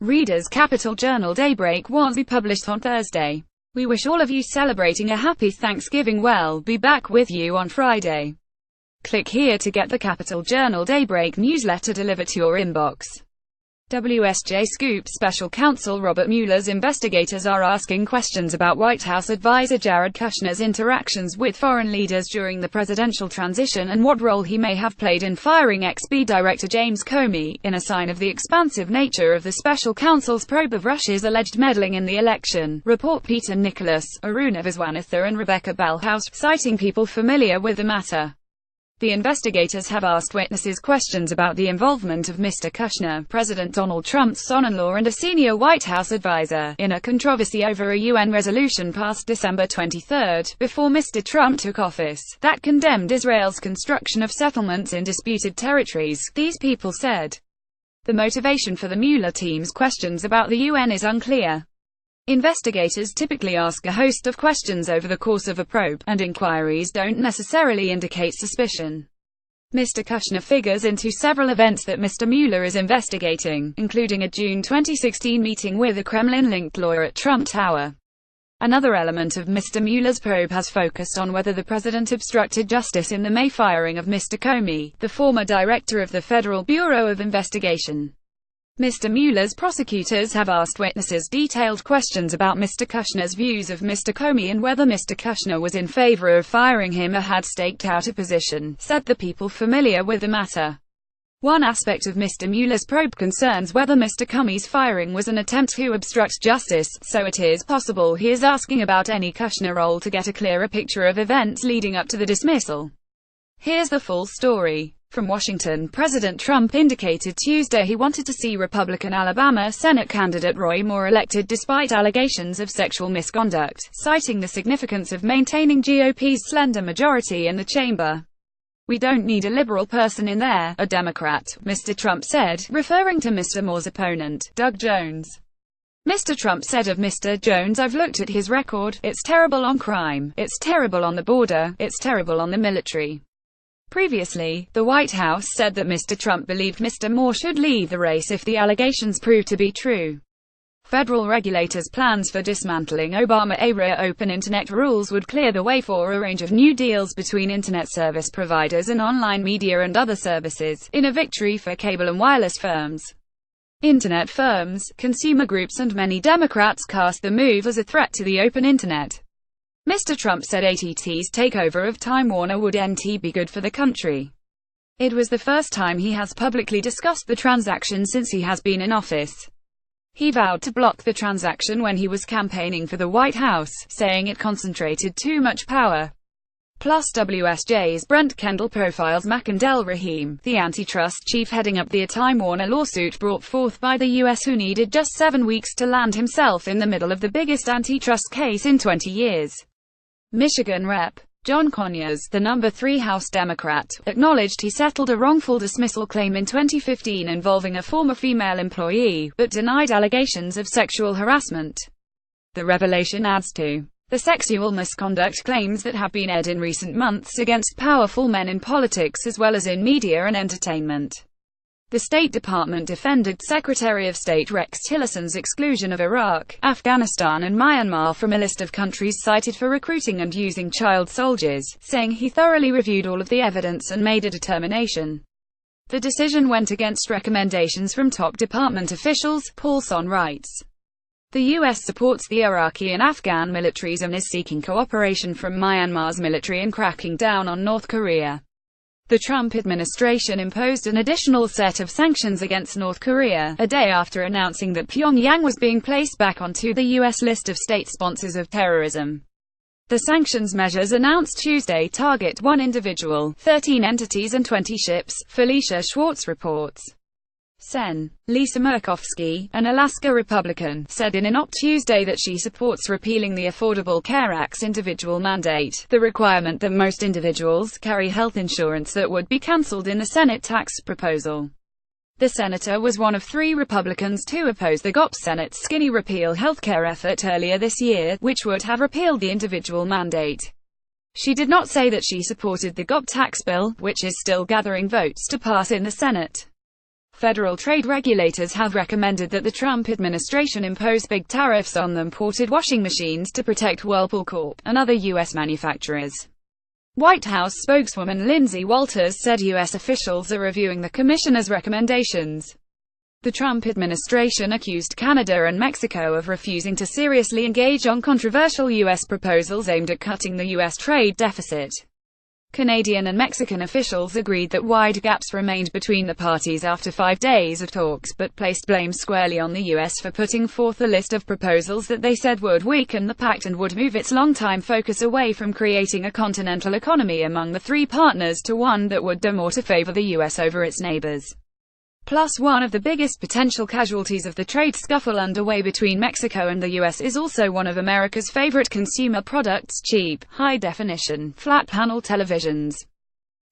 Readers, Capital Journal Daybreak was published on Thursday. We wish all of you celebrating a happy Thanksgiving well. Be back with you on Friday. Click here to get the Capital Journal Daybreak newsletter delivered to your inbox. WSJ Scoop Special Counsel Robert Mueller's investigators are asking questions about White House advisor Jared Kushner's interactions with foreign leaders during the presidential transition and what role he may have played in firing ex-FBI Director James Comey, in a sign of the expansive nature of the special counsel's probe of Russia's alleged meddling in the election, report Peter Nicholas, Aruna Viswanathan and Rebecca Bellhouse, citing people familiar with the matter. The investigators have asked witnesses questions about the involvement of Mr. Kushner, President Donald Trump's son-in-law and a senior White House advisor, in a controversy over a UN resolution passed December 23, before Mr. Trump took office, that condemned Israel's construction of settlements in disputed territories, these people said. The motivation for the Mueller team's questions about the UN is unclear. Investigators typically ask a host of questions over the course of a probe, and inquiries don't necessarily indicate suspicion. Mr. Kushner figures into several events that Mr. Mueller is investigating, including a June 2016 meeting with a Kremlin-linked lawyer at Trump Tower. Another element of Mr. Mueller's probe has focused on whether the president obstructed justice in the May firing of Mr. Comey, the former director of the Federal Bureau of Investigation. Mr. Mueller's prosecutors have asked witnesses detailed questions about Mr. Kushner's views of Mr. Comey and whether Mr. Kushner was in favor of firing him or had staked out a position, said the people familiar with the matter. One aspect of Mr. Mueller's probe concerns whether Mr. Comey's firing was an attempt to obstruct justice, so it is possible he is asking about any Kushner role to get a clearer picture of events leading up to the dismissal. Here's the full story. From Washington, President Trump indicated Tuesday he wanted to see Republican Alabama Senate candidate Roy Moore elected despite allegations of sexual misconduct, citing the significance of maintaining GOP's slender majority in the chamber. "We don't need a liberal person in there, a Democrat," Mr. Trump said, referring to Mr. Moore's opponent, Doug Jones. Mr. Trump said of Mr. Jones, "I've looked at his record. It's terrible on crime. It's terrible on the border. It's terrible on the military." Previously, the White House said that Mr. Trump believed Mr. Moore should leave the race if the allegations prove to be true. Federal regulators' plans for dismantling Obama-era open Internet rules would clear the way for a range of new deals between Internet service providers and online media and other services, in a victory for cable and wireless firms. Internet firms, consumer groups and many Democrats cast the move as a threat to the open Internet. Mr. Trump said AT&T's takeover of Time Warner would be good for the country. It was the first time he has publicly discussed the transaction since he has been in office. He vowed to block the transaction when he was campaigning for the White House, saying it concentrated too much power. Plus WSJ's Brent Kendall profiles Makandel Rahim, the antitrust chief heading up the Time Warner lawsuit brought forth by the U.S. who needed just 7 weeks to land himself in the middle of the biggest antitrust case in 20 years. Michigan Rep. John Conyers, the No. 3 House Democrat, acknowledged he settled a wrongful dismissal claim in 2015 involving a former female employee, but denied allegations of sexual harassment. The revelation adds to the sexual misconduct claims that have been aired in recent months against powerful men in politics as well as in media and entertainment. The State Department defended Secretary of State Rex Tillerson's exclusion of Iraq, Afghanistan and Myanmar from a list of countries cited for recruiting and using child soldiers, saying he thoroughly reviewed all of the evidence and made a determination. The decision went against recommendations from top department officials, Paulson writes. The U.S. supports the Iraqi and Afghan militaries and is seeking cooperation from Myanmar's military in cracking down on North Korea. The Trump administration imposed an additional set of sanctions against North Korea, a day after announcing that Pyongyang was being placed back onto the U.S. list of state sponsors of terrorism. The sanctions measures announced Tuesday target 1 individual, 13 entities and 20 ships, Felicia Schwartz reports. Sen. Lisa Murkowski, an Alaska Republican, said in an op Tuesday that she supports repealing the Affordable Care Act's individual mandate, the requirement that most individuals carry health insurance that would be cancelled in the Senate tax proposal. The senator was one of 3 Republicans to oppose the GOP Senate's skinny repeal healthcare effort earlier this year, which would have repealed the individual mandate. She did not say that she supported the GOP tax bill, which is still gathering votes to pass in the Senate. Federal trade regulators have recommended that the Trump administration impose big tariffs on imported washing machines to protect Whirlpool Corp. and other U.S. manufacturers. White House spokeswoman Lindsay Walters said U.S. officials are reviewing the commissioner's recommendations. The Trump administration accused Canada and Mexico of refusing to seriously engage on controversial U.S. proposals aimed at cutting the U.S. trade deficit. Canadian and Mexican officials agreed that wide gaps remained between the parties after 5 days of talks, but placed blame squarely on the U.S. for putting forth a list of proposals that they said would weaken the pact and would move its longtime focus away from creating a continental economy among the three partners to one that would do more to favor the U.S. over its neighbors. Plus, one of the biggest potential casualties of the trade scuffle underway between Mexico and the U.S. is also one of America's favorite consumer products: cheap, high-definition, flat-panel televisions.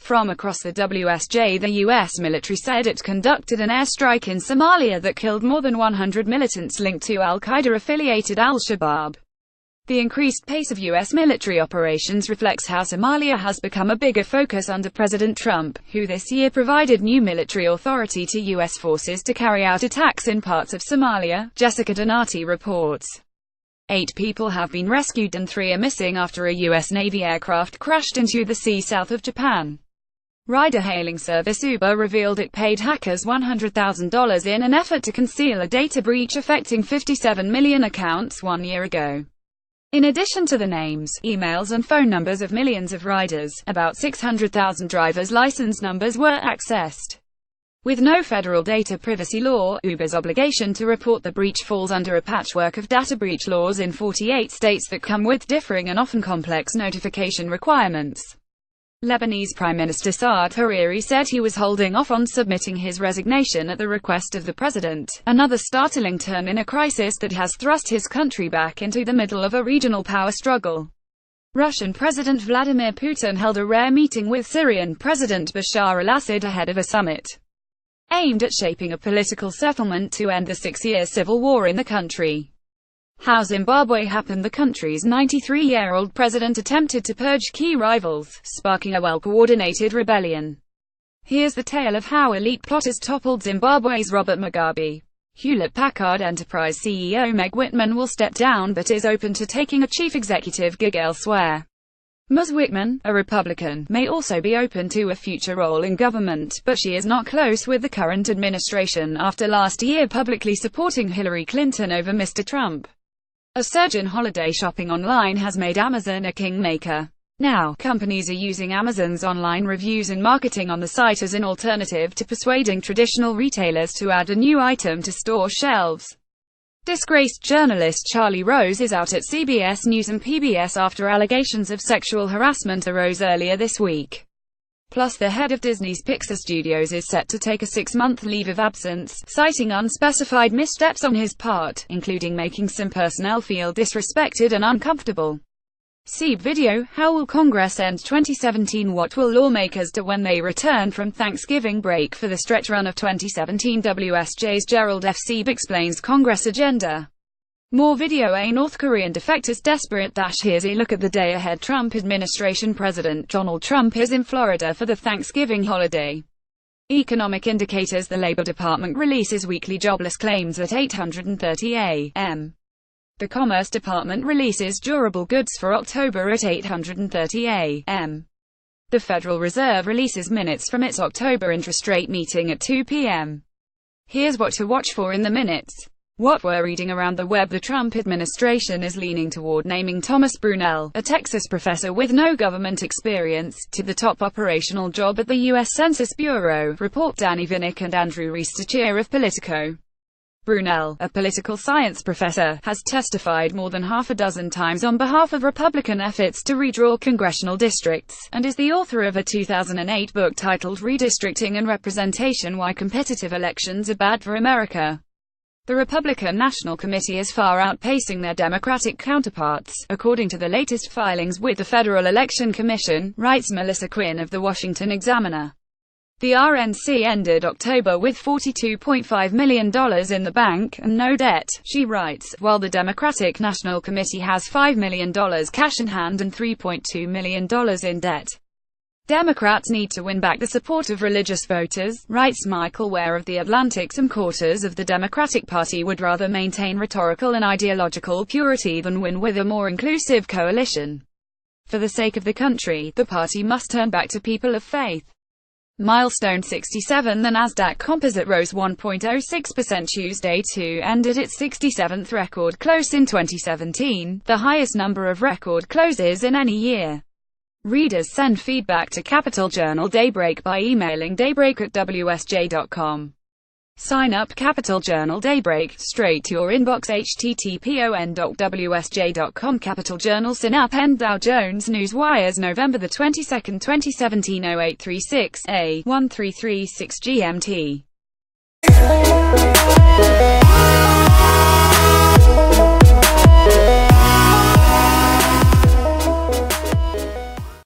From across the WSJ, the U.S. military said it conducted an airstrike in Somalia that killed more than 100 militants linked to al-Qaeda-affiliated al-Shabaab. The increased pace of U.S. military operations reflects how Somalia has become a bigger focus under President Trump, who this year provided new military authority to U.S. forces to carry out attacks in parts of Somalia, Jessica Donati reports. 8 people have been rescued and 3 are missing after a U.S. Navy aircraft crashed into the sea south of Japan. Ride-hailing service Uber revealed it paid hackers $100,000 in an effort to conceal a data breach affecting 57 million accounts 1 year ago. In addition to the names, emails and phone numbers of millions of riders, about 600,000 drivers' license numbers were accessed. With no federal data privacy law, Uber's obligation to report the breach falls under a patchwork of data breach laws in 48 states that come with differing and often complex notification requirements. Lebanese Prime Minister Saad Hariri said he was holding off on submitting his resignation at the request of the president, another startling turn in a crisis that has thrust his country back into the middle of a regional power struggle. Russian President Vladimir Putin held a rare meeting with Syrian President Bashar al-Assad ahead of a summit aimed at shaping a political settlement to end the 6-year civil war in the country. How Zimbabwe happened. The country's 93-year-old president attempted to purge key rivals, sparking a well-coordinated rebellion. Here's the tale of how elite plotters toppled Zimbabwe's Robert Mugabe. Hewlett-Packard Enterprise CEO Meg Whitman will step down but is open to taking a chief executive gig elsewhere. Ms. Whitman, a Republican, may also be open to a future role in government, but she is not close with the current administration after last year publicly supporting Hillary Clinton over Mr. Trump. A surge in holiday shopping online has made Amazon a kingmaker. Now, companies are using Amazon's online reviews and marketing on the site as an alternative to persuading traditional retailers to add a new item to store shelves. Disgraced journalist Charlie Rose is out at CBS News and PBS after allegations of sexual harassment arose earlier this week. Plus, the head of Disney's Pixar Studios is set to take a 6-month leave of absence, citing unspecified missteps on his part, including making some personnel feel disrespected and uncomfortable. See video: How will Congress end 2017? What will lawmakers do when they return from Thanksgiving break for the stretch run of 2017? WSJ's Gerald F. Sieb explains Congress agenda. More video: A North Korean defector's desperate dash. Here's a look at the day ahead. Trump administration. President Donald Trump is in Florida for the Thanksgiving holiday. Economic indicators. The Labor Department releases weekly jobless claims at 830 a.m. The Commerce Department releases durable goods for October at 830 a.m. The Federal Reserve releases minutes from its October interest rate meeting at 2 p.m. Here's what to watch for in the minutes. What we're reading around the web. The Trump administration is leaning toward naming Thomas Brunel, a Texas professor with no government experience, to the top operational job at the U.S. Census Bureau, report Danny Vinnick and Andrew Researcher of Politico. Brunel, a political science professor, has testified more than half a dozen times on behalf of Republican efforts to redraw congressional districts, and is the author of a 2008 book titled Redistricting and Representation: Why Competitive Elections Are Bad for America. The Republican National Committee is far outpacing their Democratic counterparts, according to the latest filings with the Federal Election Commission, writes Melissa Quinn of The Washington Examiner. The RNC ended October with $42.5 million in the bank, and no debt, she writes, while the Democratic National Committee has $5 million cash in hand and $3.2 million in debt. Democrats need to win back the support of religious voters, writes Michael Ware of The Atlantic. Some quarters of the Democratic Party would rather maintain rhetorical and ideological purity than win with a more inclusive coalition. For the sake of the country, the party must turn back to people of faith. Milestone 67. The Nasdaq Composite rose 1.06% Tuesday to end at its 67th record close in 2017, the highest number of record closes in any year. Readers send feedback to Capital Journal Daybreak by emailing daybreak@wsj.com. Sign up Capital Journal Daybreak straight to your inbox. http://wsj.com. Capital Journal Synap and Dow Jones Newswires November 22, 2017 0836 A 1336 GMT.